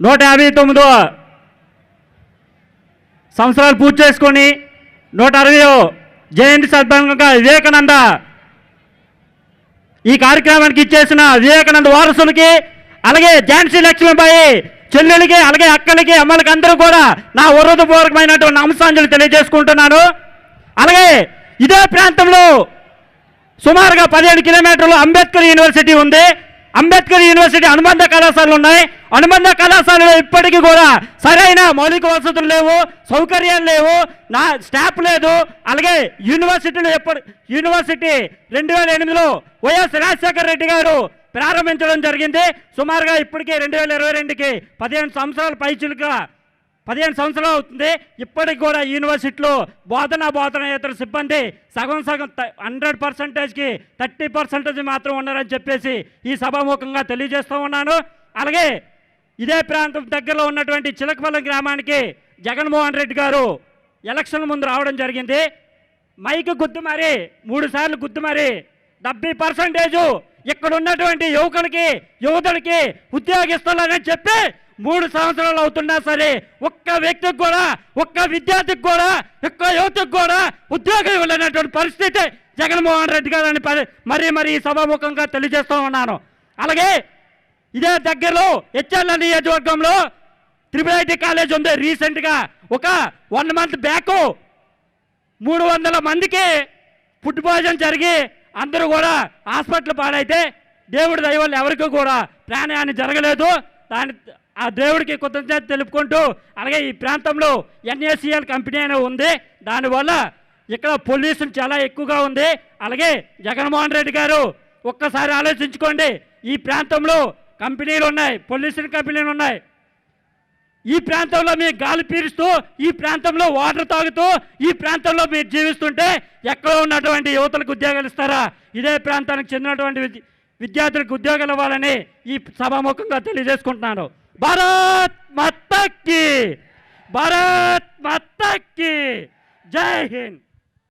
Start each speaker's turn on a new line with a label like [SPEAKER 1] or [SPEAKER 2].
[SPEAKER 1] 159వ సంవత్సరాలు పూర్తి చేసుకొని 160వ జయంతి సందర్భంగా వివేకానంద ఈ కార్యక్రమానికి ఇచ్చేసిన వివేకానంద వారసులకి, అలాగే ఝాన్సీ లక్ష్మీబాయి చెల్లెలకి, అలాగే అక్కలకి, అమ్మలకి అందరూ కూడా నా హృదయపూర్వకమైనటువంటి నమస్కారాలు తెలియజేసుకుంటున్నాను. అలాగే ఇదే ప్రాంతంలో సుమారుగా 17 కిలోమీటర్లు అంబేద్కర్ యూనివర్సిటీ ఉంది. అంబేద్కర్ యూనివర్సిటీ అనుబంధ కళాశాలలు ఉన్నాయి. అనుబంధ కళాశాలలో ఇప్పటికీ కూడా సరైన మౌలిక వసతులు లేవు, సౌకర్యాలు లేవు, నా స్టాఫ్ లేదు. అలాగే యూనివర్సిటీ 2008లో వైఎస్ రాజశేఖర రెడ్డి గారు ప్రారంభించడం జరిగింది. సుమారుగా ఇప్పటికీ 2022కి 15 సంవత్సరాల పైచిలుగా 15 సంవత్సరాలు అవుతుంది. ఇప్పటికి కూడా యూనివర్సిటీలో బోధనేతర సిబ్బంది సగం 100%కి 30% మాత్రం ఉన్నారని చెప్పేసి ఈ సభాముఖంగా తెలియజేస్తూ ఉన్నాను. అలాగే ఇదే ప్రాంతం దగ్గరలో ఉన్నటువంటి చిలకపల్లి గ్రామానికి జగన్మోహన్ రెడ్డి గారు ఎలక్షన్ ముందు రావడం జరిగింది. మైక్ గుర్తు మరి 3 సార్లు గుర్తు మరి 70% ఇక్కడ ఉన్నటువంటి యువతులకి ఉద్యోగిస్తున్నారని చెప్పి 3 సంవత్సరాలు అవుతున్నా సరే ఒక్క వ్యక్తికి కూడా, ఒక్క విద్యార్థికి కూడా, ఒక్క యువతకు కూడా ఉద్యోగం ఇవ్వలేనటువంటి పరిస్థితి జగన్మోహన్ రెడ్డి గారని మరీ సభాముఖంగా తెలియజేస్తూ ఉన్నాను. అలాగే ఇదే దగ్గరలో హెచ్ఎల్ నియోజకవర్గంలో త్రిపుల్ కాలేజ్ ఉంది. రీసెంట్గా ఒక 1 మంత్ బ్యాక్ 300 మందికి ఫుడ్ పాయిజన్ జరిగి అందరూ కూడా హాస్పిటల్ పాలైతే దేవుడి దయ వల్ల ఎవరికి కూడా ప్రాణహాని జరగలేదు. ఆ దేవుడికి కృతజ్ఞత తెలుపుకుంటూ, అలాగే ఈ ప్రాంతంలో NACL కంపెనీ అనేది ఉంది. దానివల్ల ఇక్కడ పొల్యూషన్ చాలా ఎక్కువగా ఉంది. అలాగే జగన్మోహన్ రెడ్డి గారు ఒక్కసారి ఆలోచించుకోండి, ఈ ప్రాంతంలో కంపెనీలు ఉన్నాయి, పొల్యూషన్ కంపెనీలు ఉన్నాయి. ఈ ప్రాంతంలో మీరు గాలి పీలుస్తూ, ఈ ప్రాంతంలో వాటర్ తాగుతూ, ఈ ప్రాంతంలో మీరు జీవిస్తుంటే ఎక్కడ ఉన్నటువంటి యువతలకు ఉద్యోగాలు ఇస్తారా? ఇదే ప్రాంతానికి చెందినటువంటి విద్యార్థులకు ఉద్యోగాలు ఇవ్వాలని ఈ సభాముఖంగా తెలియజేసుకుంటున్నాను. భారత్ మాతా కీ, భారత్ మాతా కీ, జై హింద్.